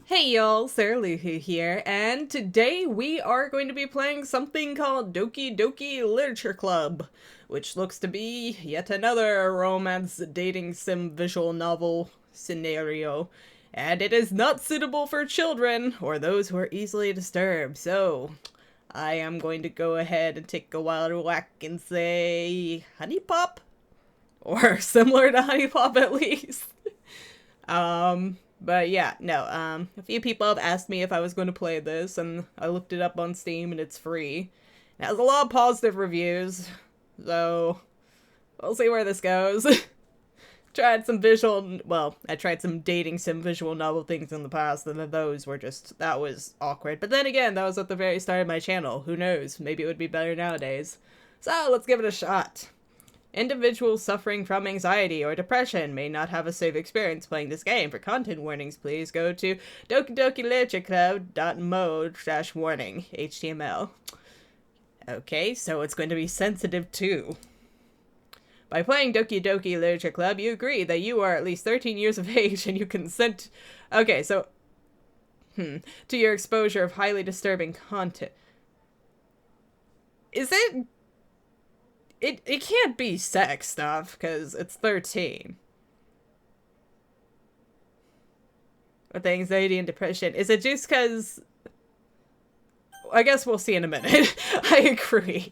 Hey y'all, Sayori here, and today we are going to be playing something called Doki Doki Literature Club, which looks to be yet another romance dating sim visual novel scenario, and it is not suitable for children or those who are easily disturbed, so I am going to go ahead and take a wild whack and say Honey Pop? Or similar to Honey Pop at least. But yeah, no, a few people have asked me if I was going to play this, and I looked it up on Steam, and it's free. It has a lot of positive reviews, so we'll see where this goes. I tried some dating sim visual novel things in the past, and then those were just, that was awkward. But then again, that was at the very start of my channel. Who knows? Maybe it would be better nowadays. So, let's give it a shot. Individuals suffering from anxiety or depression may not have a safe experience playing this game. For content warnings, please go to Doki Doki Literature Club.mode/warning HTML. Okay, so it's going to be sensitive too. By playing Doki Doki Literature Club, you agree that you are at least 13 years of age and you consent. Okay, so to your exposure of highly disturbing content. Is it? It can't be sex stuff, because it's 13. With anxiety and depression. Is it just because... I guess we'll see in a minute. I agree.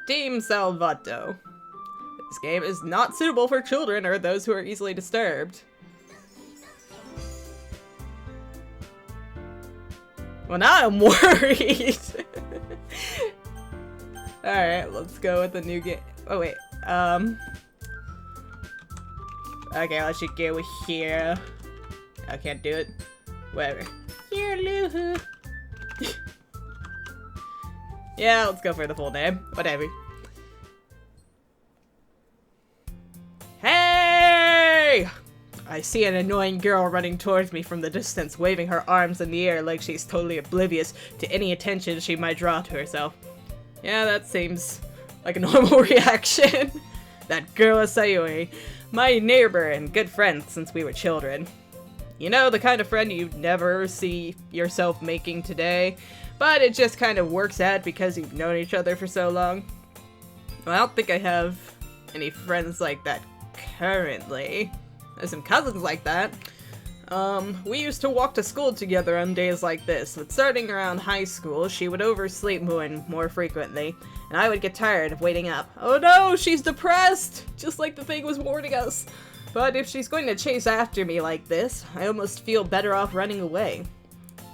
Team Salvato. This game is not suitable for children or those who are easily disturbed. Well, now I'm worried. Alright, let's go with the new game. Oh, wait. Okay, let's just go with here. I can't do it. Whatever. Here, Luhu. Yeah, let's go for the full name. Whatever. Hey! I see an annoying girl running towards me from the distance, waving her arms in the air like she's totally oblivious to any attention she might draw to herself. Yeah, that seems like a normal reaction. That girl is Sayori, my neighbor and good friend since we were children. You know, the kind of friend you'd never see yourself making today, but it just kind of works out because you've known each other for so long. Well, I don't think I have any friends like that currently. There's some cousins like that. We used to walk to school together on days like this, but starting around high school, she would oversleep more frequently, and I would get tired of waiting up. Oh no, she's depressed! Just like the thing was warning us. But if she's going to chase after me like this, I almost feel better off running away.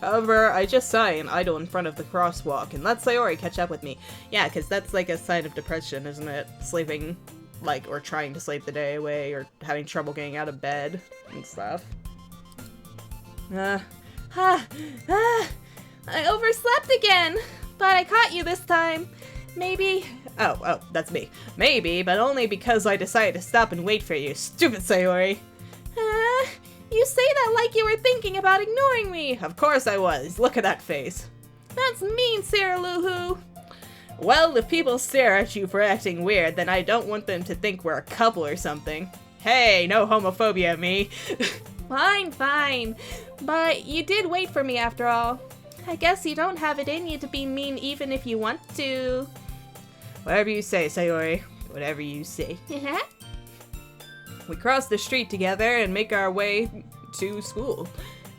However, I just sigh and idle in front of the crosswalk and let Sayori catch up with me. Yeah, because that's like a sign of depression, isn't it? Sleeping, like, or trying to sleep the day away, or having trouble getting out of bed and stuff. I overslept again, but I caught you this time. Maybe... Oh, that's me. Maybe, but only because I decided to stop and wait for you. Stupid Sayori. You say that like you were thinking about ignoring me. Of course I was. Look at that face. That's mean, Sarah Luhu. Well, if people stare at you for acting weird, then I don't want them to think we're a couple or something. Hey, no homophobia, me. Fine. But you did wait for me after all. I guess you don't have it in you to be mean even if you want to. Whatever you say, Sayori. Whatever you say. We cross the street together and make our way to school.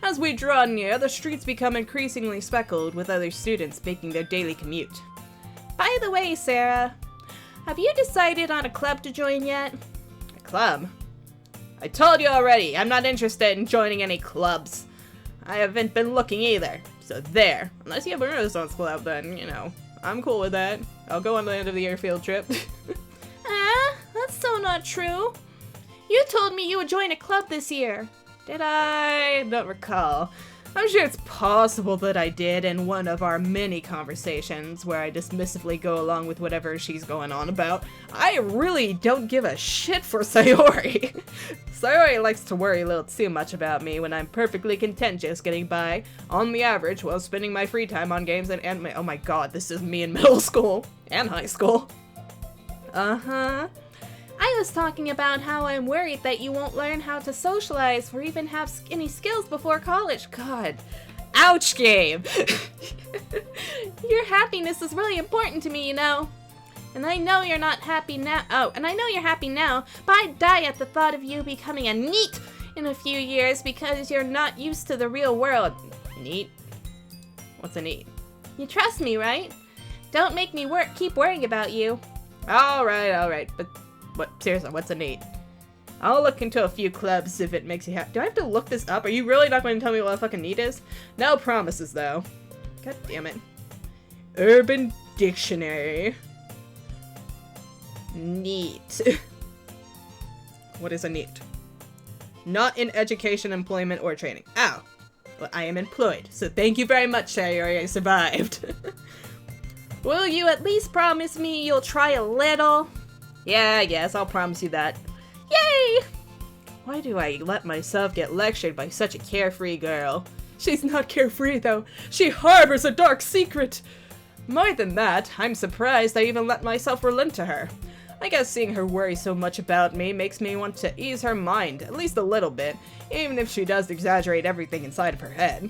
As we draw near, the streets become increasingly speckled with other students making their daily commute. By the way, Sarah, have you decided on a club to join yet? A club? I told you already, I'm not interested in joining any clubs. I haven't been looking either, so there. Unless you have a Renaissance club, then, you know, I'm cool with that. I'll go on the end of the year field trip. That's so not true. You told me you would join a club this year. Did I? Don't recall. I'm sure it's possible that I did in one of our many conversations where I dismissively go along with whatever she's going on about. I really don't give a shit for Sayori. Sayori likes to worry a little too much about me when I'm perfectly content just getting by, on the average, while spending my free time on games and anime. Oh my god, this is me in middle school and high school. I was talking about how I'm worried that you won't learn how to socialize or even have any skills before college. God. Ouch, game! Your happiness is really important to me, you know. And I know you're not happy now. Oh, and I know you're happy now, but I'd die at the thought of you becoming a NEET in a few years because you're not used to the real world. NEET? What's a NEET? You trust me, right? Don't make me keep worrying about you. Alright. But seriously, what's a NEET? I'll look into a few clubs if it makes you happy. Do I have to look this up? Are you really not going to tell me what a fucking NEET is? No promises, though. God damn it. Urban Dictionary. NEET. What is a NEET? Not in education, employment, or training. Ow. Well, I am employed, so thank you very much, Sayori. I survived. Will you at least promise me you'll try a little? Yeah, yes, I'll promise you that. Yay! Why do I let myself get lectured by such a carefree girl? She's not carefree, though. She harbors a dark secret. More than that, I'm surprised I even let myself relent to her. I guess seeing her worry so much about me makes me want to ease her mind, at least a little bit, even if she does exaggerate everything inside of her head.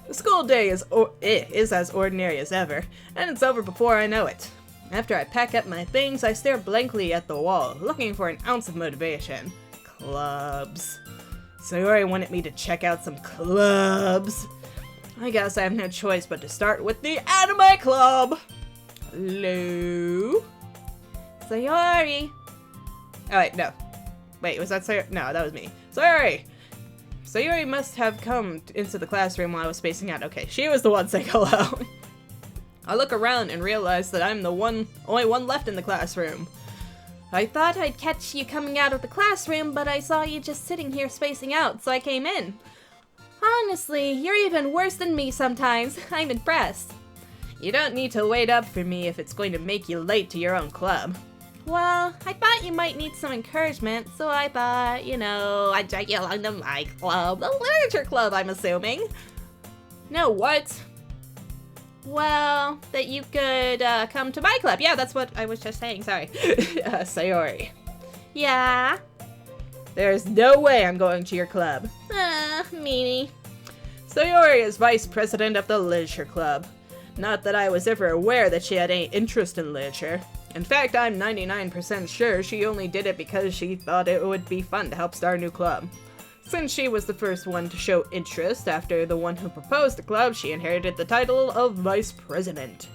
The school day is as ordinary as ever, and it's over before I know it. After I pack up my things, I stare blankly at the wall, looking for an ounce of motivation. Clubs. Sayori wanted me to check out some clubs. I guess I have no choice but to start with the anime club. Hello? Sayori. Oh wait, no. Wait, was that Sayori? No, that was me. Sayori! Sayori must have come into the classroom while I was spacing out. Okay, she was the one saying hello. I look around and realize that I'm the only one left in the classroom. I thought I'd catch you coming out of the classroom, but I saw you just sitting here spacing out, so I came in. Honestly, you're even worse than me sometimes. I'm impressed. You don't need to wait up for me if it's going to make you late to your own club. Well, I thought you might need some encouragement, so I thought, I'd drag you along to my club. The literature club, I'm assuming. No, what? Well, that you could come to my club. Yeah, that's what I was just saying, sorry. Sayori. Yeah? There's no way I'm going to your club. Meanie. Sayori is vice president of the literature club. Not that I was ever aware that she had any interest in literature. In fact, I'm 99% sure she only did it because she thought it would be fun to help start a new club. Since she was the first one to show interest after the one who proposed the club, she inherited the title of vice president.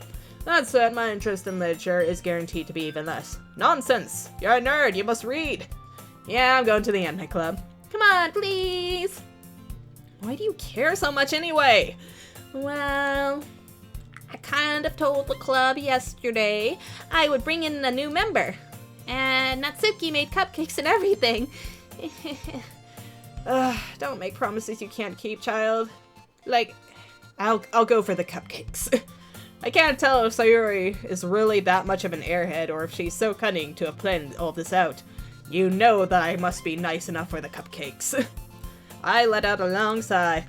That said, my interest in literature is guaranteed to be even less. Nonsense! You're a nerd, you must read! Yeah, I'm going to the anime club. Come on, please! Why do you care so much anyway? Well, I kind of told the club yesterday I would bring in a new member. And Natsuki made cupcakes and everything. Don't make promises you can't keep, child. Like, I'll go for the cupcakes. I can't tell if Sayori is really that much of an airhead or if she's so cunning to have planned all this out. You know that I must be nice enough for the cupcakes. I let out a long sigh.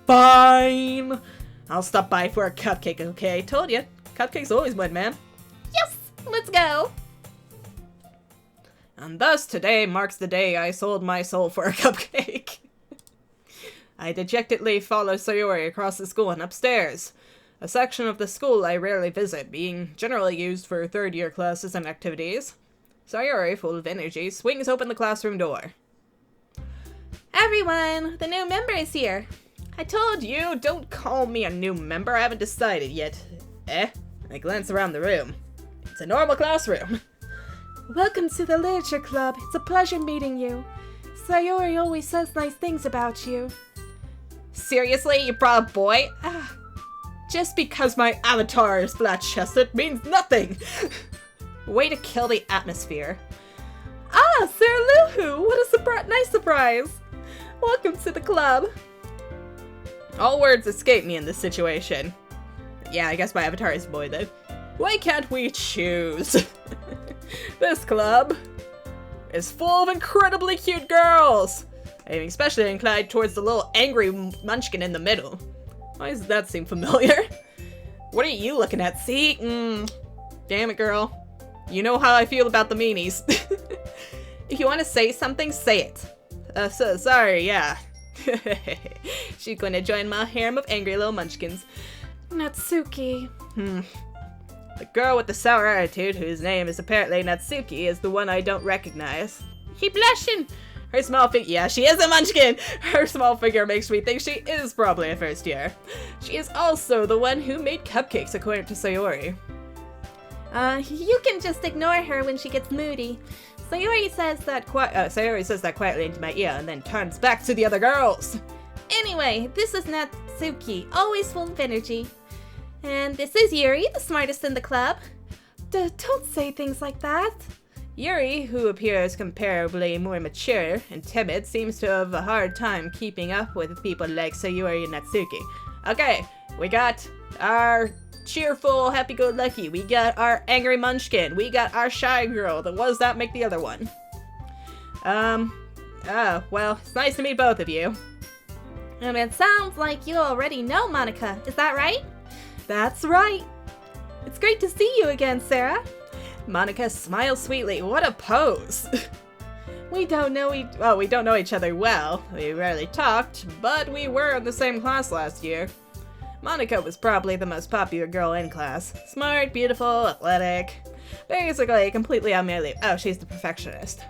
Fine! I'll stop by for a cupcake, okay? Told ya. Cupcakes always win, man. Yes! Let's go! And thus today marks the day I sold my soul for a cupcake. I dejectedly follow Sayori across the school and upstairs. A section of the school I rarely visit, being generally used for third-year classes and activities. Sayori, full of energy, swings open the classroom door. Everyone, the new member is here. I told you, don't call me a new member, I haven't decided yet. I glance around the room. It's a normal classroom. Welcome to the literature club. It's a pleasure meeting you. Sayori always says nice things about you. Seriously, you brought a boy? Just because my avatar is flat-chested means nothing! Way to kill the atmosphere. Ah, Sir Luhu! What a nice surprise! Welcome to the club. All words escape me in this situation. Yeah, I guess my avatar is boy then. Why can't we choose? This club is full of incredibly cute girls. I'm especially inclined towards the little angry munchkin in the middle. Why does that seem familiar? What are you looking at? See? Damn it, girl. You know how I feel about the meanies. If you want to say something, say it. Sorry, yeah. She's gonna join my harem of angry little munchkins. Natsuki. The girl with the sour attitude, whose name is apparently Natsuki, is the one I don't recognize. She blushing. Her small figure, yeah, she is a munchkin! Her small figure makes me think she is probably a first year. She is also the one who made cupcakes, according to Sayori. You can just ignore her when she gets moody. Sayori says that quietly into my ear and then turns back to the other girls. Anyway, this is Natsuki, always full of energy. And this is Yuri, the smartest in the club. Don't say things like that. Yuri, who appears comparably more mature and timid, seems to have a hard time keeping up with people like Sayori and Natsuki. Okay, we got our cheerful, happy-go-lucky, we got our angry munchkin, we got our shy girl. What does that make the other one? Well, it's nice to meet both of you. And it sounds like you already know Monika, is that right? That's right. It's great to see you again, Sarah. Monika smiles sweetly. What a pose! We don't know each other well. We rarely talked, but we were in the same class last year. Monika was probably the most popular girl in class. Smart, beautiful, athletic. Basically, completely on my leave. Oh, she's the perfectionist.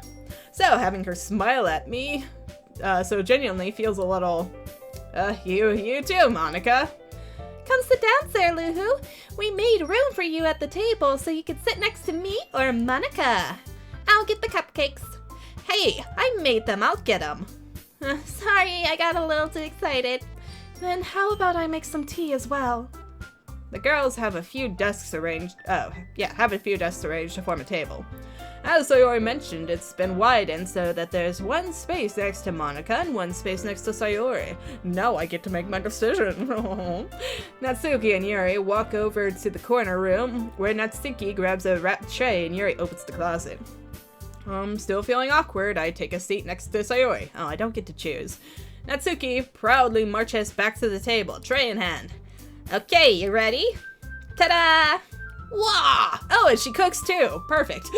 So, having her smile at me, so genuinely feels a little, you too, Monika. Come sit down, Sarah Luhu. We made room for you at the table so you could sit next to me or Monika. I'll get the cupcakes. Hey, I made them. I'll get them. Sorry, I got a little too excited. Then how about I make some tea as well? The girls have a few desks arranged. To form a table. As Sayori mentioned, it's been widened so that there's one space next to Monika and one space next to Sayori. Now I get to make my decision. Natsuki and Yuri walk over to the corner room, where Natsuki grabs a wrapped tray and Yuri opens the closet. Still feeling awkward, I take a seat next to Sayori. Oh, I don't get to choose. Natsuki proudly marches back to the table, tray in hand. Okay, you ready? Ta-da! Wah! Oh, and she cooks too. Perfect.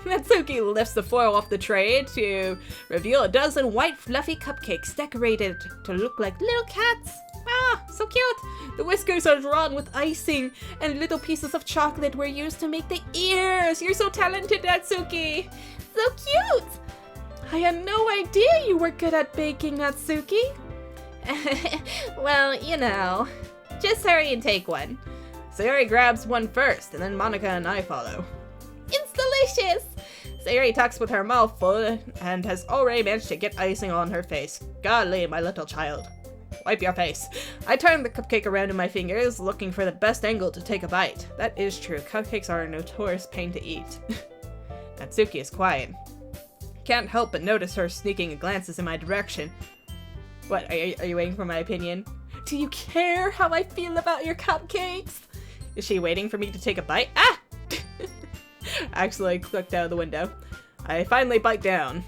Natsuki lifts the foil off the tray to reveal a dozen white fluffy cupcakes decorated to look like little cats. Ah, so cute! The whiskers are drawn with icing, and little pieces of chocolate were used to make the ears. You're so talented, Natsuki! So cute! I had no idea you were good at baking, Natsuki. Well, you know. Just hurry and take one. Sayori grabs one first, and then Monika and I follow. It's delicious! Sayori talks with her mouth full and has already managed to get icing on her face. Golly, my little child. Wipe your face. I turn the cupcake around in my fingers, looking for the best angle to take a bite. That is true. Cupcakes are a notorious pain to eat. Natsuki is quiet. Can't help but notice her sneaking glances in my direction. What, are you waiting for my opinion? Do you care how I feel about your cupcakes? Is she waiting for me to take a bite? Ah! Actually, I clicked out of the window. I finally bite down.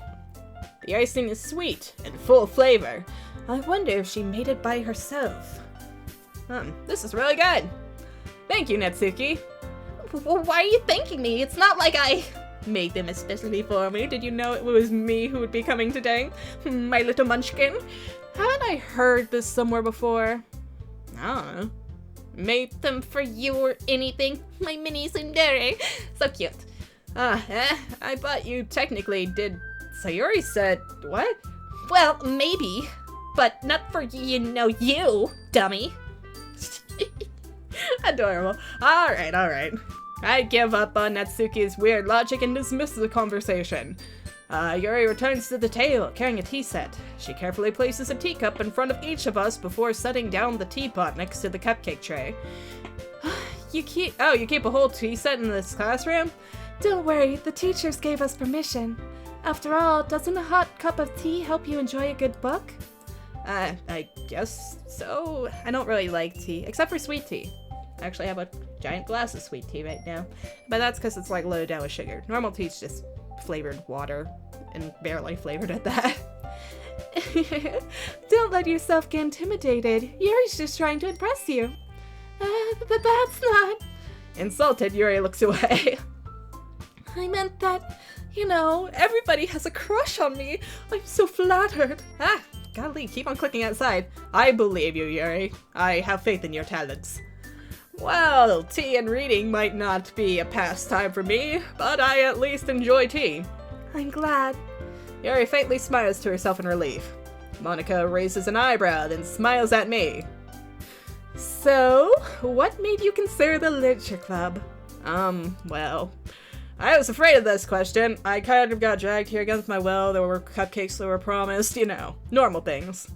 The icing is sweet and full of flavor. I wonder if she made it by herself. This is really good. Thank you, Natsuki. Why are you thanking me? It's not like I made them especially for me. Did you know it was me who would be coming today? My little munchkin. Haven't I heard this somewhere before? I don't know. Made them for you or anything. My mini tsundere. So cute. I thought you technically did. Sayori said, what? Well, maybe. But not for you, dummy. Adorable. Alright. I give up on Natsuki's weird logic and dismiss the conversation. Yuri returns to the table, carrying a tea set. She carefully places a teacup in front of each of us before setting down the teapot next to the cupcake tray. You keep a whole tea set in this classroom? Don't worry, the teachers gave us permission. After all, doesn't a hot cup of tea help you enjoy a good book? I guess so. I don't really like tea, except for sweet tea. I actually have a giant glass of sweet tea right now, but that's because it's like loaded down with sugar. Normal tea's just flavored water, and barely flavored at that. Don't let yourself get intimidated. Yuri's just trying to impress you. But that's not... Insulted, Yuri looks away. I meant that, everybody has a crush on me. I'm so flattered. Golly, keep on clicking outside. I believe you, Yuri. I have faith in your talents. Well, tea and reading might not be a pastime for me, but I at least enjoy tea. I'm glad. Yuri faintly smiles to herself in relief. Monika raises an eyebrow, then smiles at me. So, what made you consider the literature club? Well, I was afraid of this question. I kind of got dragged here against my will. There were cupcakes that were promised, normal things.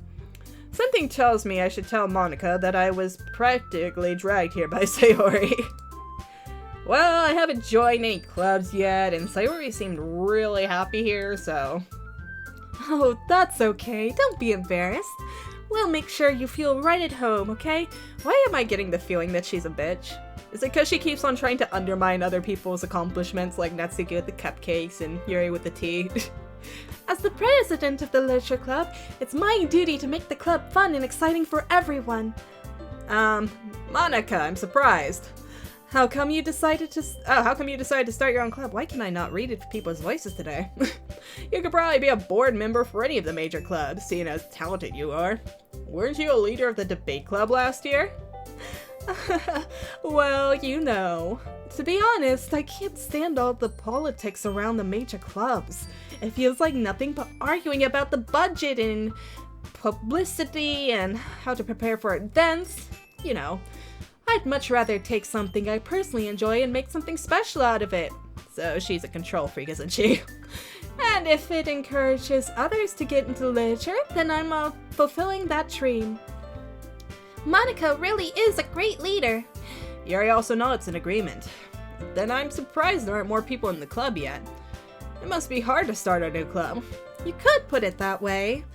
Something tells me I should tell Monika that I was practically dragged here by Sayori. Well, I haven't joined any clubs yet, and Sayori seemed really happy here, so... Oh, that's okay. Don't be embarrassed. We'll make sure you feel right at home, okay? Why am I getting the feeling that she's a bitch? Is it because she keeps on trying to undermine other people's accomplishments, like Natsuki with the cupcakes and Yuri with the tea? As the president of the literature club, it's my duty to make the club fun and exciting for everyone. Monika, I'm surprised. How come you decided to start your own club? Why can I not read it for people's voices today? You could probably be a board member for any of the major clubs, seeing as talented you are. Weren't you a leader of the debate club last year? Well, to be honest, I can't stand all the politics around the major clubs. It feels like nothing but arguing about the budget and publicity and how to prepare for events. I'd much rather take something I personally enjoy and make something special out of it. So she's a control freak, isn't she? And if it encourages others to get into literature, then I'm fulfilling that dream. Monika really is a great leader. Yuri also nods in agreement. Then I'm surprised there aren't more people in the club yet. It must be hard to start a new club. You could put it that way.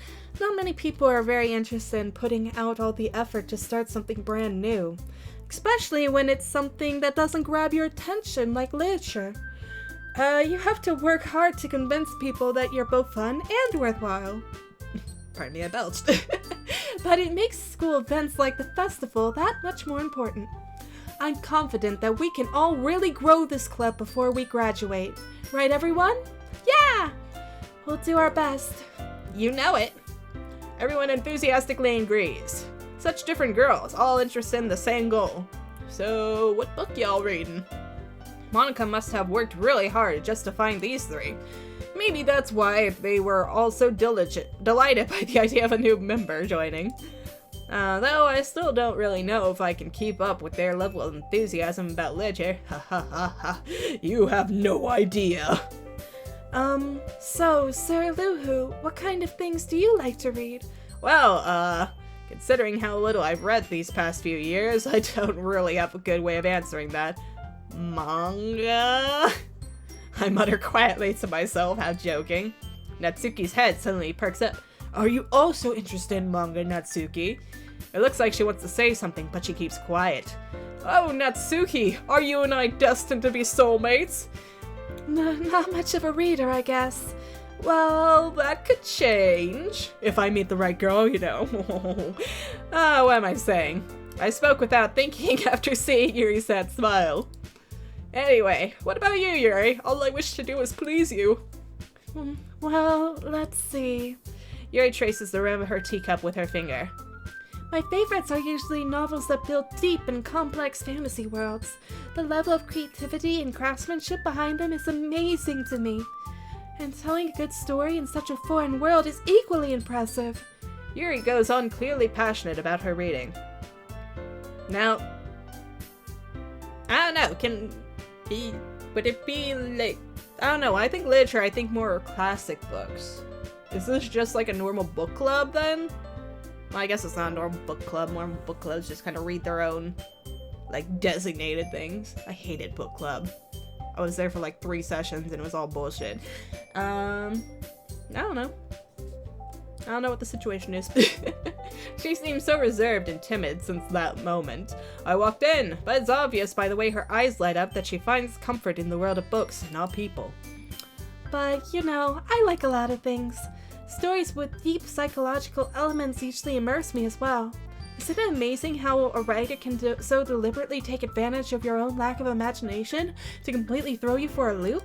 Not many people are very interested in putting out all the effort to start something brand new. Especially when it's something that doesn't grab your attention like literature. You have to work hard to convince people that you're both fun and worthwhile. Pardon me, I belched. But it makes school events like the festival that much more important. I'm confident that we can all really grow this club before we graduate. Right, everyone? Yeah! We'll do our best. You know it. Everyone enthusiastically agrees. Such different girls, all interested in the same goal. So, what book y'all reading? Monika must have worked really hard just to find these three. Maybe that's why they were all so delighted by the idea of a new member joining. Though I still don't really know if I can keep up with their level of enthusiasm about literature. Ha ha ha ha. You have no idea. So, Sir Luhu, what kind of things do you like to read? Well, considering how little I've read these past few years, I don't really have a good way of answering that. Manga? I mutter quietly to myself, half joking. Natsuki's head suddenly perks up. Are you also interested in manga, Natsuki? It looks like she wants to say something, but she keeps quiet. Oh, Natsuki, are you and I destined to be soulmates? Not much of a reader, I guess. Well, that could change. If I meet the right girl, what am I saying? I spoke without thinking after seeing Yuri's sad smile. Anyway, what about you, Yuri? All I wish to do is please you. Well, let's see. Yuri traces the rim of her teacup with her finger. My favorites are usually novels that build deep and complex fantasy worlds. The level of creativity and craftsmanship behind them is amazing to me. And telling a good story in such a foreign world is equally impressive. Yuri goes on clearly passionate about her reading. Now, I don't know, would it be like, I don't know, I think literature, I think more classic books. Is this just like a normal book club then? Well, I guess it's not a normal book club. Normal book clubs just kind of read their own, like, designated things. I hated book club. I was there for like 3 sessions and it was all bullshit. I don't know. I don't know what the situation is. She seems so reserved and timid since that moment. I walked in, but it's obvious by the way her eyes light up that she finds comfort in the world of books, not people. But, I like a lot of things. Stories with deep psychological elements usually immerse me as well. Isn't it amazing how a writer can so deliberately take advantage of your own lack of imagination to completely throw you for a loop?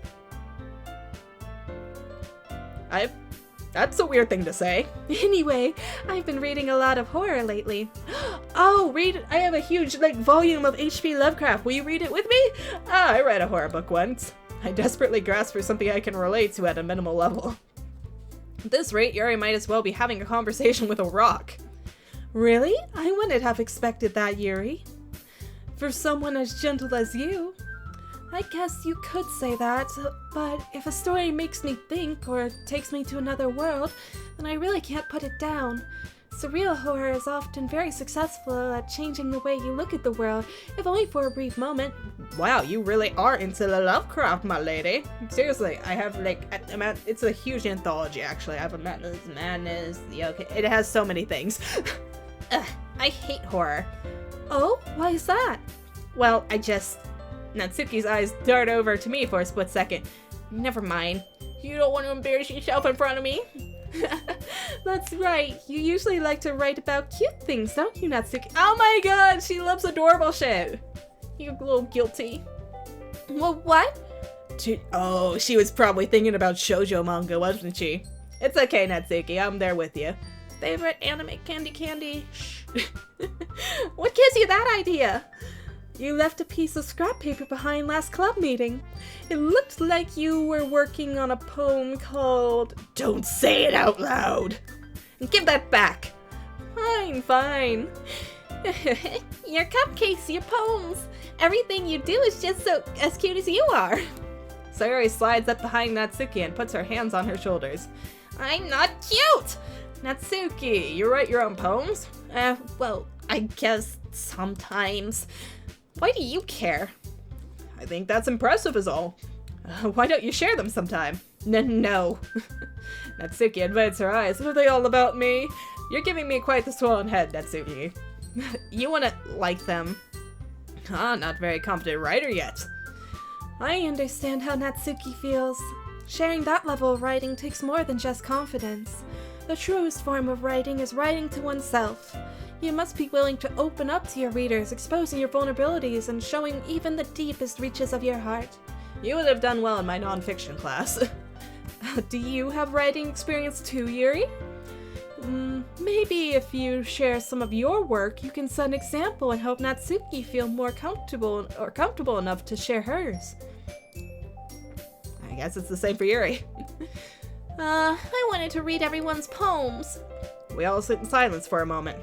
That's a weird thing to say. Anyway, I've been reading a lot of horror lately. Oh, I have a huge, volume of H.P. Lovecraft. Will you read it with me? I read a horror book once. I desperately grasp for something I can relate to at a minimal level. At this rate, Yuri might as well be having a conversation with a rock. Really? I wouldn't have expected that, Yuri. For someone as gentle as you. I guess you could say that, but if a story makes me think or takes me to another world, then I really can't put it down. Surreal horror is often very successful at changing the way you look at the world, if only for a brief moment. Wow, you really are into the Lovecraft, my lady. Seriously, I have it's a huge anthology actually. I have a Madness, it has so many things. Ugh, I hate horror. Oh, why is that? Well, Natsuki's eyes dart over to me for a split second. Never mind. You don't want to embarrass yourself in front of me? That's right. You usually like to write about cute things, don't you, Natsuki? Oh my god, she loves adorable shit. You're a little guilty. Well, what? She was probably thinking about shoujo manga, wasn't she? It's okay, Natsuki. I'm there with you. Favorite anime candy? Shh. What gives you that idea? You left a piece of scrap paper behind last club meeting. It looked like you were working on a poem called... Don't say it out loud! Give that back! Fine. Your cupcakes, your poems. Everything you do is just so as cute as you are. Sayori slides up behind Natsuki and puts her hands on her shoulders. I'm not cute! Natsuki, you write your own poems? Well, I guess sometimes. Why do you care? I think that's impressive is all. Why don't you share them sometime? No. Natsuki averts her eyes. What are they all about me? You're giving me quite the swollen head, Natsuki. You wanna like them. Not very competent writer yet. I understand how Natsuki feels. Sharing that level of writing takes more than just confidence. The truest form of writing is writing to oneself. You must be willing to open up to your readers, exposing your vulnerabilities and showing even the deepest reaches of your heart. You would have done well in my non-fiction class. Do you have writing experience too, Yuri? Maybe if you share some of your work, you can set an example and help Natsuki feel more comfortable enough to share hers. I guess it's the same for Yuri. I wanted to read everyone's poems. We all sit in silence for a moment.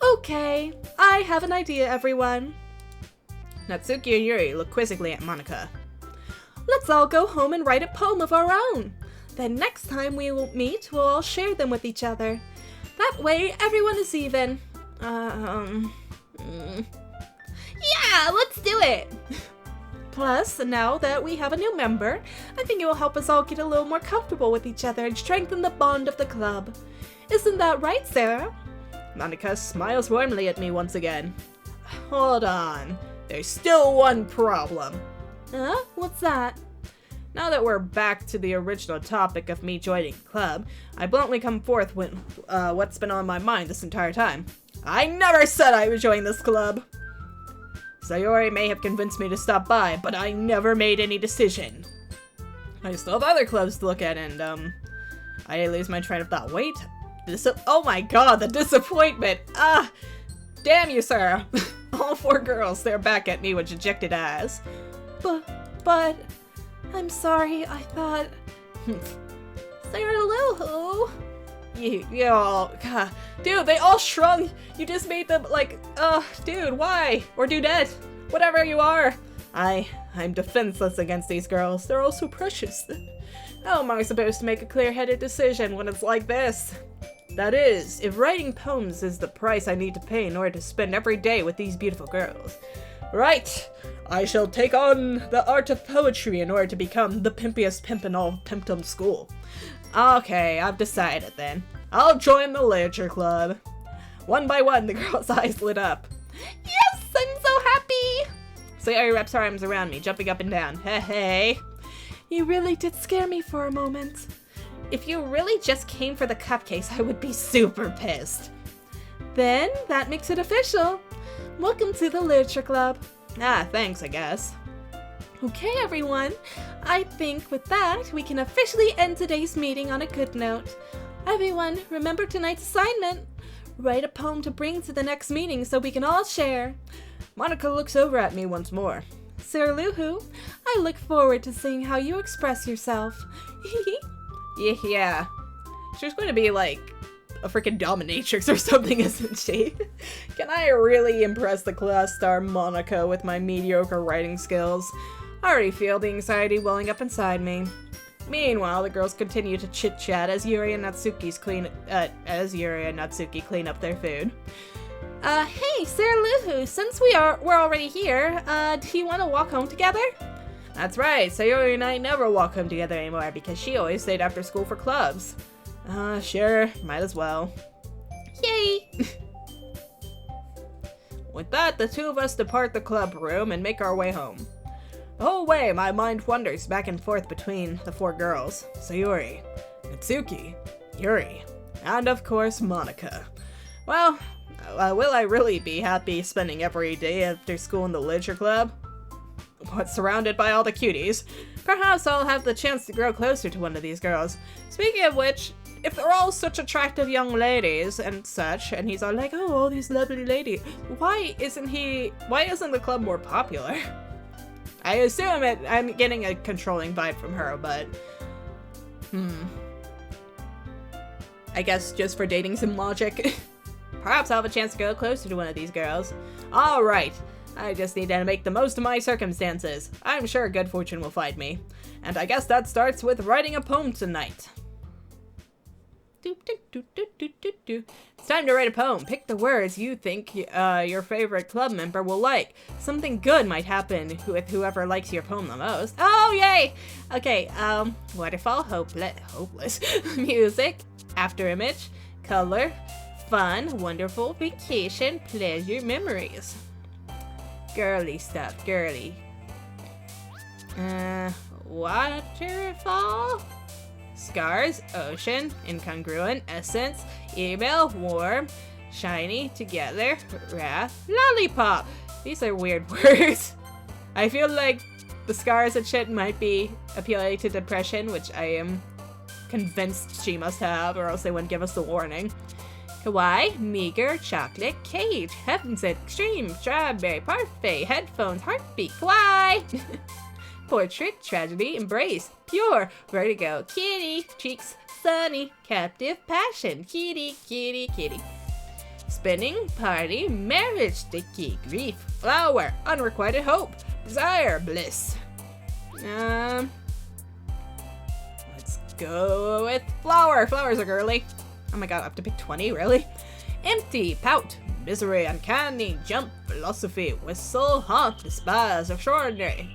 Okay, I have an idea, everyone. Natsuki and Yuri look quizzically at Monika. Let's all go home and write a poem of our own. Then next time we will meet, we'll all share them with each other. That way, everyone is even. Yeah, let's do it! Plus, now that we have a new member, I think it will help us all get a little more comfortable with each other and strengthen the bond of the club. Isn't that right, Sarah? Monika smiles warmly at me once again. Hold on. There's still one problem. What's that? Now that we're back to the original topic of me joining the club, I bluntly come forth with what's been on my mind this entire time. I never said I would join this club! Sayori may have convinced me to stop by, but I never made any decision. I still have other clubs to look at, and, I lose my train of thought. Wait, oh my god, the disappointment! Damn you, Sarah! All 4 girls stare back at me with dejected eyes. But, I'm sorry, I thought... Sarah Lil-Who? You all... God. Dude, they all shrunk! You just made them, dude, why? Or dudette. Whatever you are. I'm defenseless against these girls. They're all so precious. How am I supposed to make a clear-headed decision when it's like this? That is, if writing poems is the price I need to pay in order to spend every day with these beautiful girls. Right! I shall take on the art of poetry in order to become the pimpiest pimp in all Pimpdom School. Okay, I've decided then. I'll join the literature club. One by one, the girl's eyes lit up. Yes, I'm so happy! Sayori wraps her arms around me, jumping up and down. Hey. You really did scare me for a moment. If you really just came for the cupcakes, I would be super pissed. Then, that makes it official. Welcome to the literature club. Thanks, I guess. Okay, everyone. I think with that, we can officially end today's meeting on a good note. Everyone, remember tonight's assignment. Write a poem to bring to the next meeting so we can all share. Monika looks over at me once more. Sir Luhu, I look forward to seeing how you express yourself. Yeah. She's going to be like a freaking dominatrix or something, isn't she? Can I really impress the class star Monika with my mediocre writing skills? I already feel the anxiety welling up inside me. Meanwhile, the girls continue to chit-chat as Yuri and Natsuki clean up their food. Hey, Sir Luhu, since we're already here, do you want to walk home together? That's right, Sayori and I never walk home together anymore because she always stayed after school for clubs. Sure, might as well. Yay! With that, the two of us depart the club room and make our way home. The whole way, my mind wanders back and forth between the four girls, Sayori, Natsuki, Yuri, and of course, Monika. Well, will I really be happy spending every day after school in the literature club? But surrounded by all the cuties, perhaps I'll have the chance to grow closer to one of these girls. Speaking of which, if they're all such attractive young ladies and such, and he's all like, oh, all these lovely ladies, why isn't the club more popular? I assume I'm getting a controlling vibe from her, but I guess just for dating sim logic. Perhaps I'll have a chance to go closer to one of these girls. Alright, I just need to make the most of my circumstances. I'm sure good fortune will find me. And I guess that starts with writing a poem tonight. It's time to write a poem. Pick the words you think your favorite club member will like. Something good might happen with whoever likes your poem the most. Oh, yay! Okay, waterfall, hopeless. Music, after image, color, fun, wonderful, vacation, pleasure, memories. Girly stuff, girly. Waterfall? Scars, ocean, incongruent, essence, email, warm, shiny, together, wrath, lollipop. These are weird words. I feel like the scars and shit might be appealing to depression, which I am convinced she must have, or else they wouldn't give us the warning. Kawaii, meager, chocolate, cage, heavens extreme, strawberry, parfait, headphones, heartbeat, kawaii! Portrait, tragedy, embrace, pure, vertigo, kitty, cheeks, sunny, captive, passion, kitty, kitty, kitty. Spinning, party, marriage, sticky, grief, flower, unrequited hope, desire, bliss. Let's go with flower. Flowers are girly. Oh my god, I have to pick 20, really? Empty, pout, misery, uncanny, jump, philosophy, whistle, haunt, despise, extraordinary.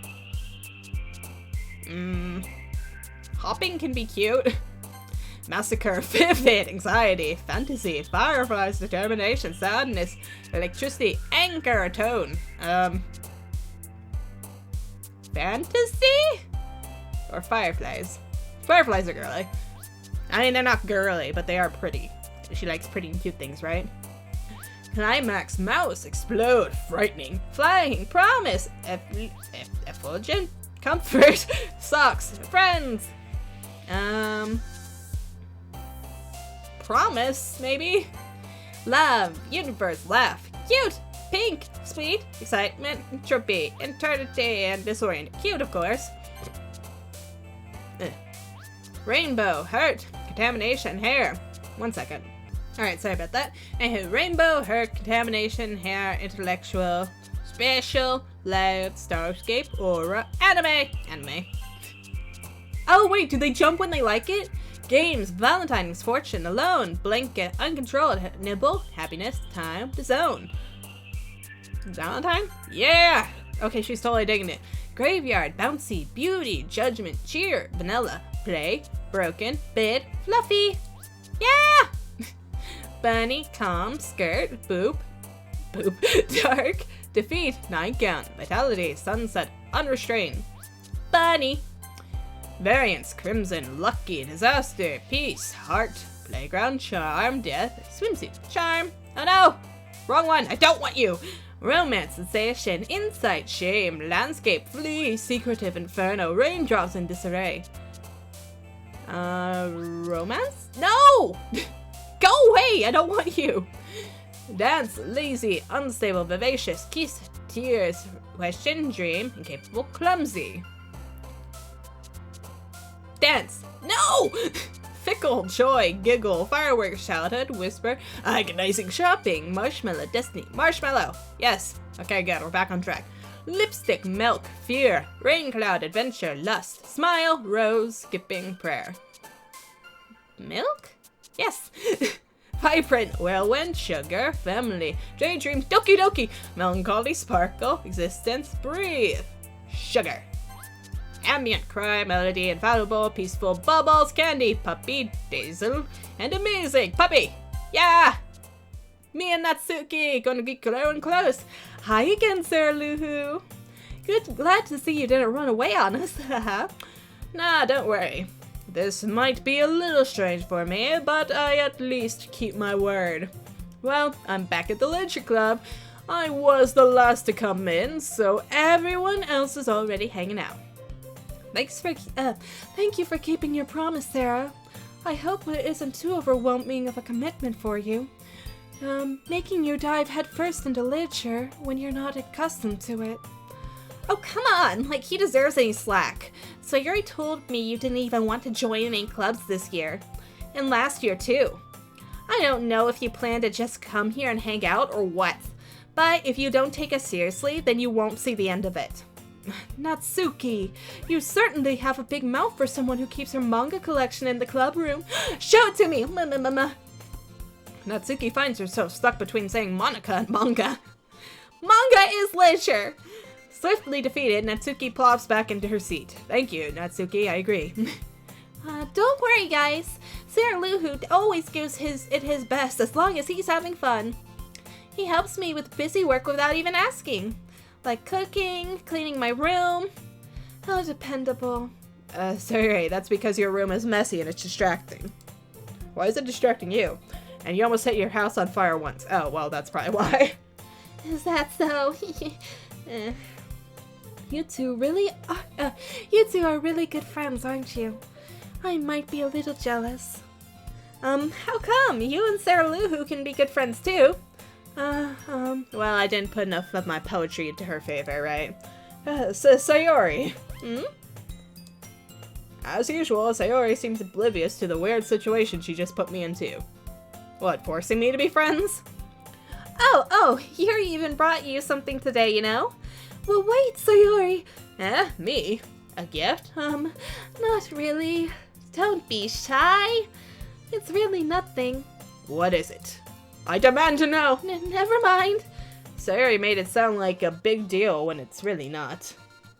Hopping can be cute. Massacre, vivid, anxiety, fantasy, fireflies, determination, sadness, electricity, anchor, tone. Fantasy? Or fireflies? Fireflies are girly. I mean, they're not girly, but they are pretty. She likes pretty and cute things, right? Climax, mouse, explode, frightening, flying, promise, effulgent, comfort, socks, friends. Promise, maybe? Love, universe, laugh, cute, pink, sweet, excitement, entropy, eternity, and disoriented. Cute, of course. Rainbow, hurt, contamination, hair. 1 second. Alright, sorry about that. Anywho, rainbow, hurt, contamination, hair, intellectual, special, loud, starscape, aura, anime. Oh wait, do they jump when they like it? Games, Valentine, misfortune, alone, blanket, uncontrolled, nibble, happiness, time, the zone. Valentine? Yeah! Okay, she's totally digging it. Graveyard, bouncy, beauty, judgment, cheer, vanilla, play, broken, bid, fluffy. Yeah! Bunny, calm, skirt, boop, dark, defeat, nightgown, vitality, sunset, unrestrained. Bunny. Variance, crimson, lucky, disaster, peace, heart, playground, charm, death, swimsuit, charm. Oh no! Wrong one! I don't want you! Romance, sensation, insight, shame, landscape, flee, secretive, inferno, raindrops, and disarray. Romance? No! Go away! I don't want you! Dance, lazy, unstable, vivacious, kiss, tears, question, dream, incapable, clumsy. Dance. No! Fickle, joy, giggle, fireworks, childhood, whisper, agonizing, shopping, marshmallow, destiny, marshmallow. Yes. Okay, good. We're back on track. Lipstick, milk, fear, rain cloud, adventure, lust, smile, rose, skipping, prayer. Milk? Yes. Vibrant, whirlwind, sugar, family, daydream, doki doki, melancholy, sparkle, existence, breathe. Sugar. Ambient, cry, melody, infallible, peaceful, bubbles, candy, puppy, dazzle, and amazing, puppy. Yeah! Me and Natsuki gonna get growing close. Hi again, Sir Luhu. Good, glad to see you didn't run away on us. Nah, don't worry. This might be a little strange for me, but I at least keep my word. Well, I'm back at the Literature Club. I was the last to come in, so everyone else is already hanging out. Thank you for keeping your promise, Sarah. I hope it isn't too overwhelming of a commitment for you. Making you dive headfirst into literature when you're not accustomed to it. Oh, come on! Like, he deserves any slack. So Yuri told me you didn't even want to join any clubs this year. And last year, too. I don't know if you plan to just come here and hang out or what. But if you don't take us seriously, then you won't see the end of it. Natsuki, you certainly have a big mouth for someone who keeps her manga collection in the club room. Show it to me! Natsuki finds herself stuck between saying Monika and manga. Manga is literature! Swiftly defeated, Natsuki plops back into her seat. Thank you, Natsuki, I agree. Don't worry, guys. Sir Luhu always gives it his best as long as he's having fun. He helps me with busy work without even asking. Like cooking, cleaning my room. How dependable. Sorry, that's because your room is messy and it's distracting. Why is it distracting you? And you almost set your house on fire once. Oh, well, that's probably why. Is that so? You two are really good friends, aren't you? I might be a little jealous. How come? You and Sir Luhu can be good friends too. Well, I didn't put enough of my poetry into her favor, right? Sayori. As usual, Sayori seems oblivious to the weird situation she just put me into. What, forcing me to be friends? Oh, Yuri even brought you something today, you know? Well, wait, Sayori. Me? A gift? Not really. Don't be shy. It's really nothing. What is it? I demand to know! Never mind. Sayori made it sound like a big deal when it's really not.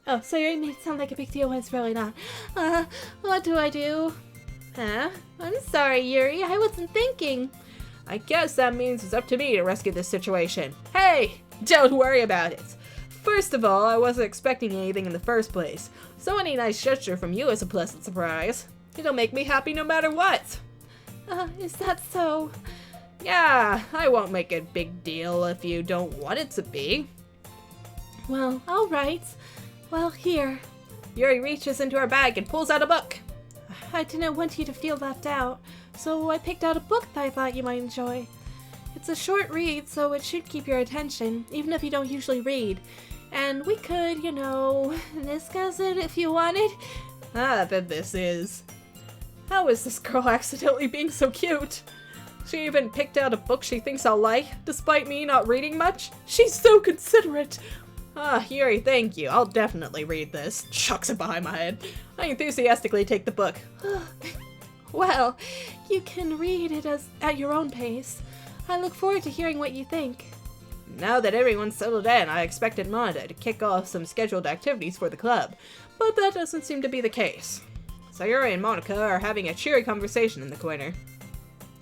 Oh, Sayori made it sound like a big deal when it's really not. What do I do? I'm sorry, Yuri. I wasn't thinking. I guess that means it's up to me to rescue this situation. Hey! Don't worry about it. First of all, I wasn't expecting anything in the first place, so any nice gesture from you is a pleasant surprise. It'll make me happy no matter what. Is that so? Yeah, I won't make a big deal if you don't want it to be. Well, alright. Well, here. Yuri reaches into her bag and pulls out a book. I didn't want you to feel left out, so I picked out a book that I thought you might enjoy. It's a short read, so it should keep your attention, even if you don't usually read. And we could, discuss it if you wanted. That this is. How is this girl accidentally being so cute? She even picked out a book she thinks I'll like, despite me not reading much. She's so considerate. Yuri, thank you. I'll definitely read this. Chucks it behind my head. I enthusiastically take the book. Well, you can read it at your own pace. I look forward to hearing what you think. Now that everyone's settled in, I expected Monika to kick off some scheduled activities for the club, but that doesn't seem to be the case. Sayori and Monika are having a cheery conversation in the corner.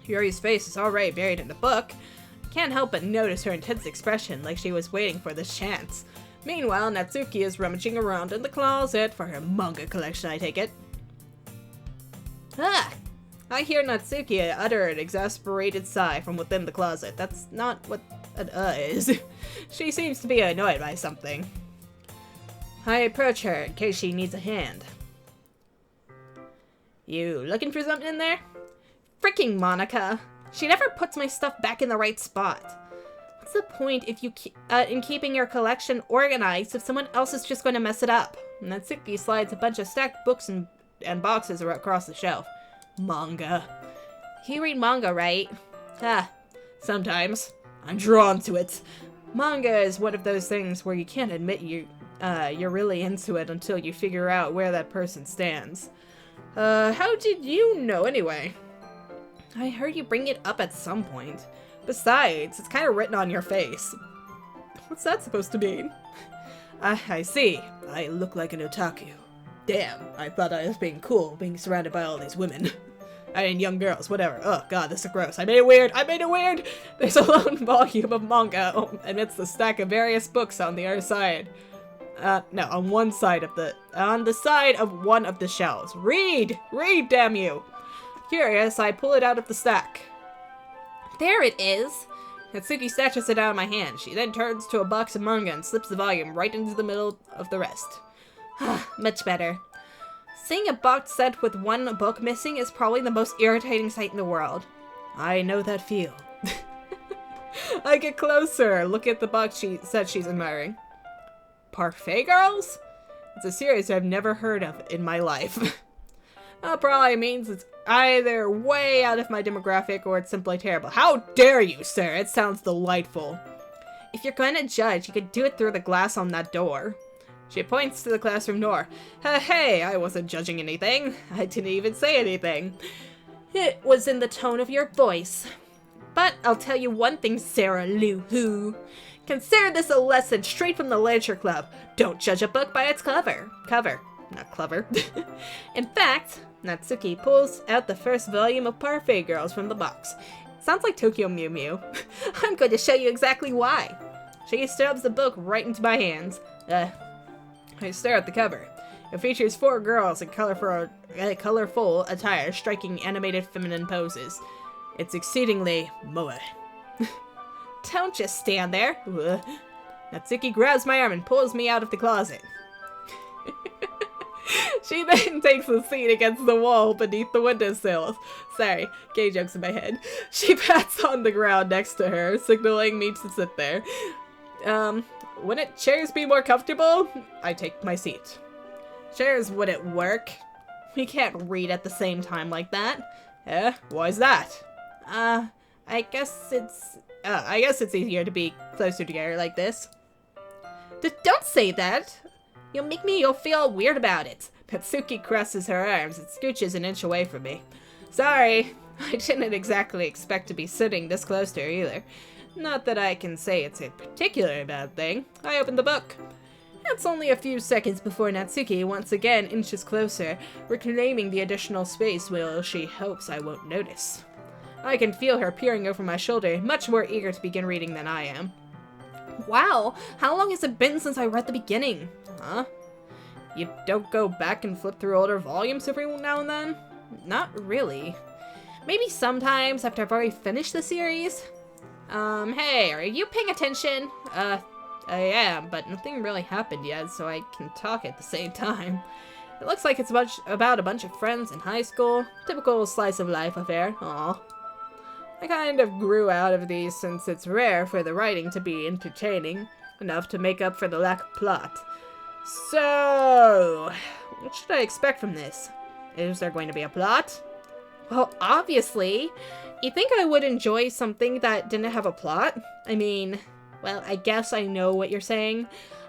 Yuri's face is already buried in the book. Can't help but notice her intense expression, like she was waiting for this chance. Meanwhile, Natsuki is rummaging around in the closet for her manga collection, I take it. I hear Natsuki utter an exasperated sigh from within the closet. That's not what that is. She seems to be annoyed by something. I approach her in case she needs a hand. You looking for something in there? Freaking Monika. She never puts my stuff back in the right spot. What's the point if you in keeping your collection organized if someone else is just going to mess it up? Natsuki slides a bunch of stacked books and boxes across the shelf. Manga. You read manga, right? Sometimes. I'm drawn to it. Manga is one of those things where you can't admit you're really into it until you figure out where that person stands. How did you know anyway? I heard you bring it up at some point. Besides, it's kind of written on your face. What's that supposed to mean? I see. I look like an otaku. Damn, I thought I was being cool, being surrounded by all these women. I mean, young girls, whatever. Oh god, this is gross. I made it weird! There's a lone volume of manga amidst the stack of various books on the other side. No, on the side of one of the shelves. Read! Read, damn you! Curious, I pull it out of the stack. There it is! Natsuki snatches it out of my hand. She then turns to a box of manga and slips the volume right into the middle of the rest. Much better. Seeing a box set with one book missing is probably the most irritating sight in the world. I know that feel. I get closer, look at the box she said she's admiring. Parfait Girls? It's a series I've never heard of in my life. That probably means it's either way out of my demographic or it's simply terrible. How dare you, sir? It sounds delightful. If you're going to judge, you could do it through the glass on that door. She points to the classroom door. Hey, I wasn't judging anything. I didn't even say anything. It was in the tone of your voice. But I'll tell you one thing, Sarah Lou-Hoo. Consider this a lesson straight from the Literature Club. Don't judge a book by its cover. Not clever. In fact, Natsuki pulls out the first volume of Parfait Girls from the box. Sounds like Tokyo Mew Mew. I'm going to show you exactly why. She stabs the book right into my hands. I stare at the cover. It features 4 girls in colorful attire striking animated feminine poses. It's exceedingly moe. Don't just stand there. Natsuki grabs my arm and pulls me out of the closet. She then takes a seat against the wall beneath the windowsill. Sorry, gay jokes in my head. She pats on the ground next to her, signaling me to sit there. Wouldn't chairs be more comfortable? I take my seat. Chairs wouldn't work. We can't read at the same time like that. Why is that? I guess it's easier to be closer together like this. Don't say that! You'll feel weird about it. Natsuki crosses her arms and scooches an inch away from me. Sorry, I didn't exactly expect to be sitting this close to her either. Not that I can say it's a particularly bad thing. I opened the book. It's only a few seconds before Natsuki once again inches closer, reclaiming the additional space while she hopes I won't notice. I can feel her peering over my shoulder, much more eager to begin reading than I am. Wow, how long has it been since I read the beginning? Huh? You don't go back and flip through older volumes every now and then? Not really. Maybe sometimes after I've already finished the series. Hey, are you paying attention? I am, but nothing really happened yet, so I can talk at the same time. It looks like it's about a bunch of friends in high school. Typical slice of life affair. Aw. I kind of grew out of these since it's rare for the writing to be entertaining enough to make up for the lack of plot. So, what should I expect from this? Is there going to be a plot? Well, obviously. You think I would enjoy something that didn't have a plot? I mean, well, I guess I know what you're saying.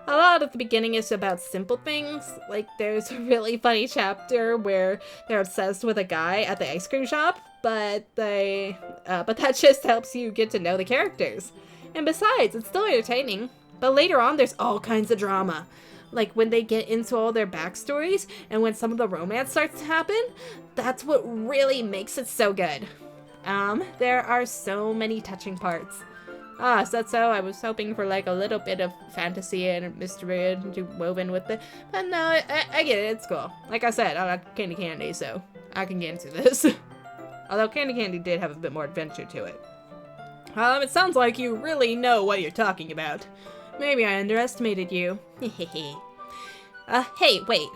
A lot of the beginning is about simple things, like there's a really funny chapter where they're obsessed with a guy at the ice cream shop, but that just helps you get to know the characters. And besides, it's still entertaining. But later on, there's all kinds of drama. Like when they get into all their backstories, and when some of the romance starts to happen, that's what really makes it so good. There are so many touching parts. So that's so I was hoping for like a little bit of fantasy and mystery woven with it. But no, I get it, it's cool. Like I said, I like Candy Candy, so I can get into this. Although Candy Candy did have a bit more adventure to it. It sounds like you really know what you're talking about. Maybe I underestimated you. Hey, wait.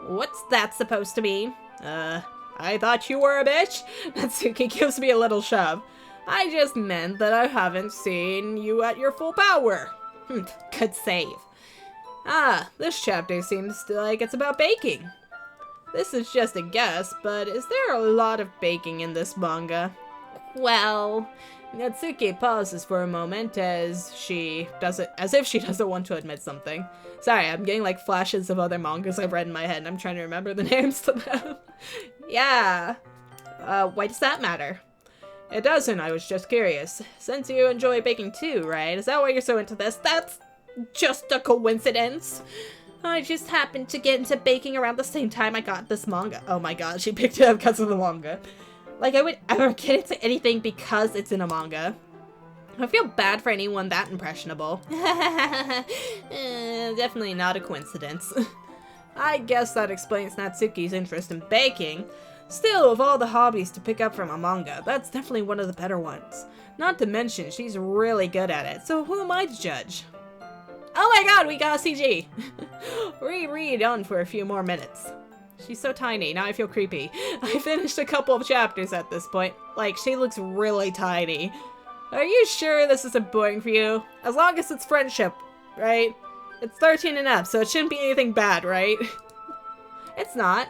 What's that supposed to mean? I thought you were a bitch? Natsuki gives me a little shove. I just meant that I haven't seen you at your full power. Good save. This chapter seems like it's about baking. This is just a guess, but is there a lot of baking in this manga? Well, Natsuki pauses for a moment as if she doesn't want to admit something. Sorry, I'm getting like flashes of other mangas I've read in my head and I'm trying to remember the names to them. yeah. Why does that matter? It doesn't, I was just curious. Since you enjoy baking too, right? Is that why you're so into this? That's just a coincidence. I just happened to get into baking around the same time I got this manga. Oh my god, she picked it up because of the manga. Like, I would ever get into anything because it's in a manga. I feel bad for anyone that impressionable. Definitely not a coincidence. I guess that explains Natsuki's interest in baking. Still, of all the hobbies to pick up from a manga, that's definitely one of the better ones. Not to mention, she's really good at it, so who am I to judge? Oh my god, we got a CG! Reread on for a few more minutes. She's so tiny, now I feel creepy. I finished a couple of chapters at this point. Like, she looks really tiny. Are you sure this isn't boring for you? As long as it's friendship, right? It's 13 and up, so it shouldn't be anything bad, right? It's not.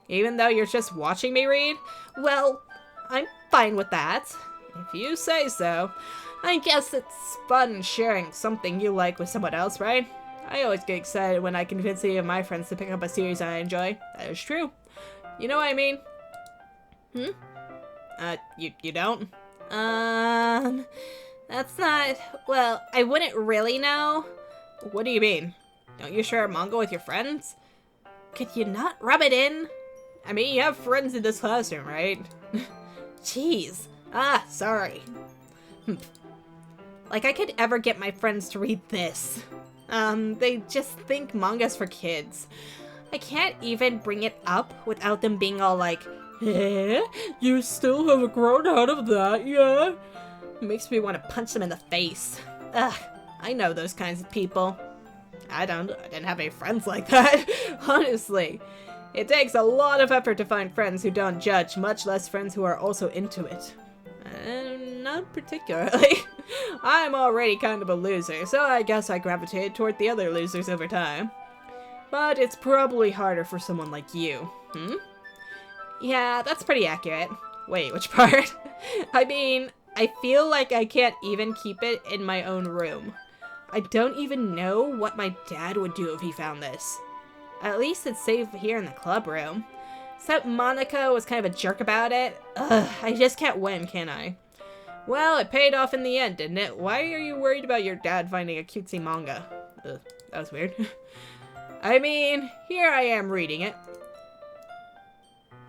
Even though you're just watching me read? Well, I'm fine with that. If you say so. I guess it's fun sharing something you like with someone else, right? I always get excited when I convince any of my friends to pick up a series I enjoy. That is true. You know what I mean? You don't? That's not... Well, I wouldn't really know. What do you mean? Don't you share a manga with your friends? Could you not rub it in? I mean, you have friends in this classroom, right? Jeez. Sorry. Like I could ever get my friends to read this. They just think manga's for kids. I can't even bring it up without them being all like, eh? You still haven't grown out of that yet? It makes me want to punch them in the face. Ugh, I know those kinds of people. I didn't have any friends like that, honestly. It takes a lot of effort to find friends who don't judge, much less friends who are also into it. Not particularly. I'm already kind of a loser, so I guess I gravitated toward the other losers over time. But it's probably harder for someone like you. Yeah, that's pretty accurate. Wait, which part? I mean, I feel like I can't even keep it in my own room. I don't even know what my dad would do if he found this. At least it's safe here in the club room. Except Monika was kind of a jerk about it. Ugh, I just can't win, can I? Well, it paid off in the end, didn't it? Why are you worried about your dad finding a cutesy manga? Ugh, that was weird. I mean, here I am reading it.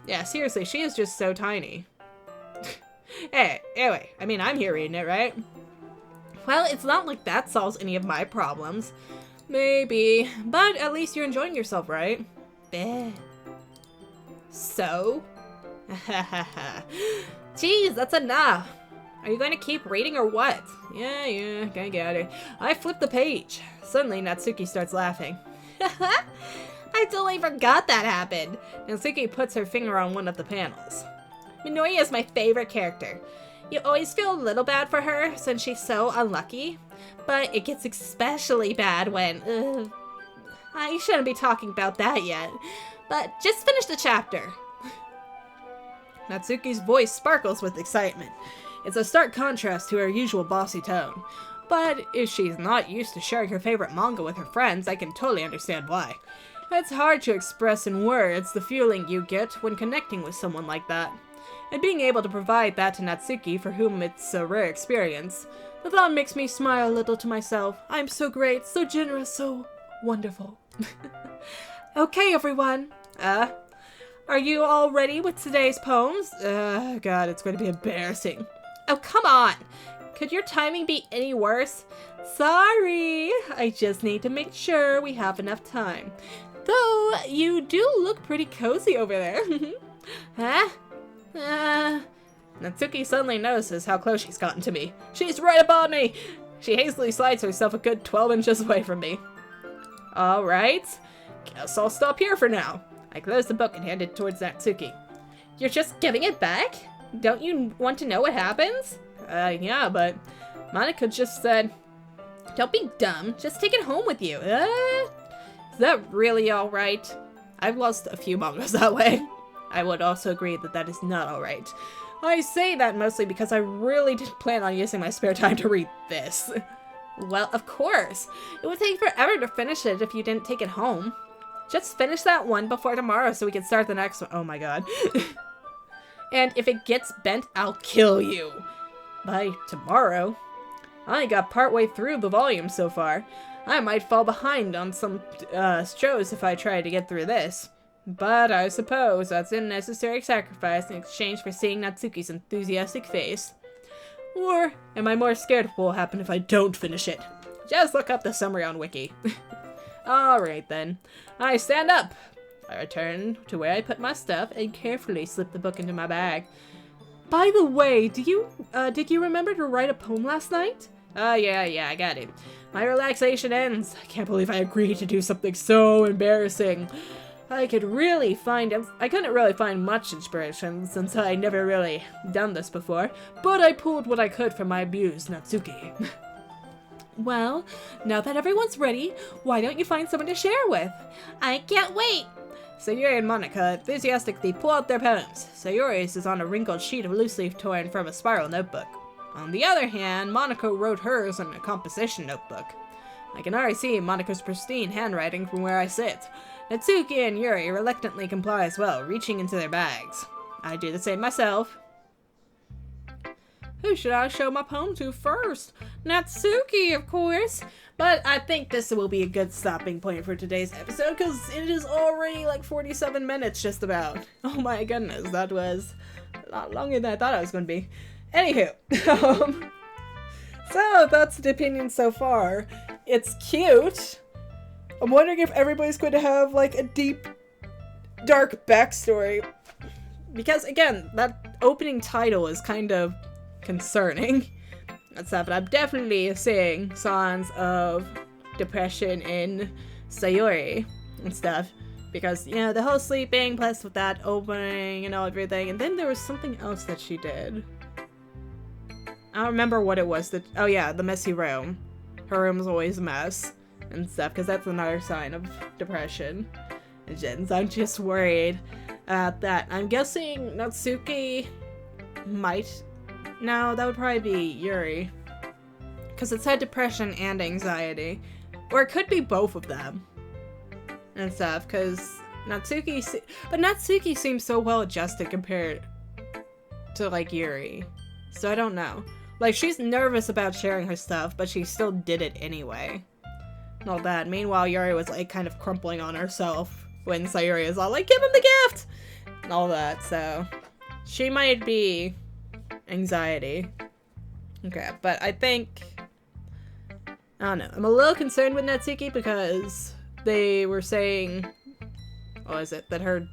Yeah, seriously, she is just so tiny. Hey, anyway, I mean, I'm here reading it, right? Well, it's not like that solves any of my problems. Maybe, but at least you're enjoying yourself, right? Bleh. So? Jeez, that's enough. Are you going to keep reading or what? Yeah, gonna get it. I flipped the page. Suddenly, Natsuki starts laughing. I totally forgot that happened. Natsuki puts her finger on one of the panels. Minoya is my favorite character. You always feel a little bad for her since she's so unlucky, but it gets especially bad when... I shouldn't be talking about that yet, but just finish the chapter. Natsuki's voice sparkles with excitement. It's a stark contrast to her usual bossy tone. But if she's not used to sharing her favorite manga with her friends, I can totally understand why. It's hard to express in words the feeling you get when connecting with someone like that. And being able to provide that to Natsuki, for whom it's a rare experience, the thought makes me smile a little to myself. I'm so great, so generous, so wonderful. Okay, everyone. Are you all ready with today's poems? God, it's going to be embarrassing. Oh, come on. Could your timing be any worse? Sorry. I just need to make sure we have enough time. Though, you do look pretty cozy over there. Huh? Natsuki suddenly notices how close she's gotten to me. She's right above me! She hastily slides herself a good 12 inches away from me. Alright, guess I'll stop here for now. I close the book and hand it towards Natsuki. You're just giving it back? Don't you want to know what happens? Yeah, but Monika just said, don't be dumb, just take it home with you. Is that really alright? I've lost a few mangas that way. I would also agree that that is not alright. I say that mostly because I really didn't plan on using my spare time to read this. Well, of course. It would take forever to finish it if you didn't take it home. Just finish that one before tomorrow so we can start the next one. Oh my god. And if it gets bent, I'll kill you. By tomorrow? I only got partway through the volume so far. I might fall behind on some shows if I try to get through this. But I suppose that's a necessary sacrifice in exchange for seeing Natsuki's enthusiastic face. Or am I more scared of what will happen if I don't finish it? Just look up the summary on Wiki. Alright then. I stand up. I return to where I put my stuff and carefully slip the book into my bag. By the way, did you remember to write a poem last night? Yeah, I got it. My relaxation ends. I can't believe I agreed to do something so embarrassing. I couldn't really find much inspiration since I never really done this before, but I pulled what I could from my muse, Natsuki. Well, now that everyone's ready, why don't you find someone to share with? I can't wait! Sayori and Monika enthusiastically pull out their poems. Sayori's is on a wrinkled sheet of loose leaf torn from a spiral notebook. On the other hand, Monika wrote hers in a composition notebook. I can already see Monika's pristine handwriting from where I sit. Natsuki and Yuri reluctantly comply as well, reaching into their bags. I do the same myself. Who should I show my poem to first? Natsuki, of course! But I think this will be a good stopping point for today's episode, because it is already like 47 minutes just about. Oh my goodness, that was a lot longer than I thought it was going to be. Anywho, so that's the opinion so far. It's cute. I'm wondering if everybody's going to have like a deep, dark backstory. Because again, that opening title is kind of concerning and stuff, and I'm definitely seeing signs of depression in Sayori and stuff. Because, you know, the whole sleeping plus with that opening and everything. And then there was something else that she did. I don't remember what it was. Oh yeah, the messy room. Her room was always a mess and stuff, because that's another sign of depression. And so I'm just worried about that. I'm guessing Natsuki might... No, that would probably be Yuri. Because it said depression and anxiety. Or it could be both of them. And stuff, because Natsuki... But Natsuki seems so well adjusted compared to, like, Yuri. So I don't know. Like, she's nervous about sharing her stuff, but she still did it anyway. And all that. Meanwhile, Yuri was, like, kind of crumpling on herself when Sayori is all like, give him the gift! And all that, so... She might be anxiety. Okay, but I think... I don't know. I'm a little concerned with Natsuki because they were saying... What was it? That her...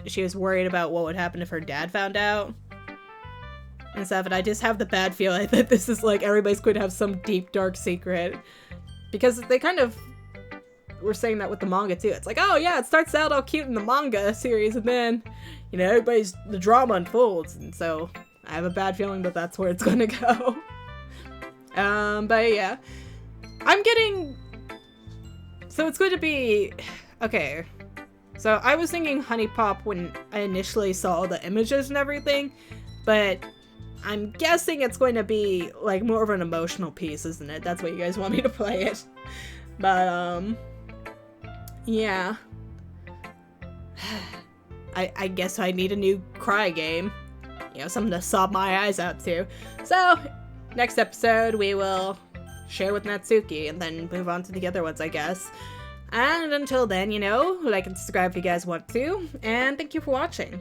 She was worried about what would happen if her dad found out. And stuff, and I just have the bad feeling that this is like everybody's going to have some deep, dark secret. Because they kind of were saying that with the manga too. It's like, oh yeah, it starts out all cute in the manga series, and then, you know, the drama unfolds. And so I have a bad feeling that that's where it's going to go. But yeah. I'm getting... So it's going to be... Okay. So I was thinking Honey Pop when I initially saw the images and everything, but I'm guessing it's going to be like more of an emotional piece, isn't it? That's what you guys want me to play it. But yeah. I guess I need a new cry game. You know, something to sob my eyes out to. So, next episode we will share with Natsuki and then move on to the other ones, I guess. And until then, you know, like and subscribe if you guys want to, and thank you for watching.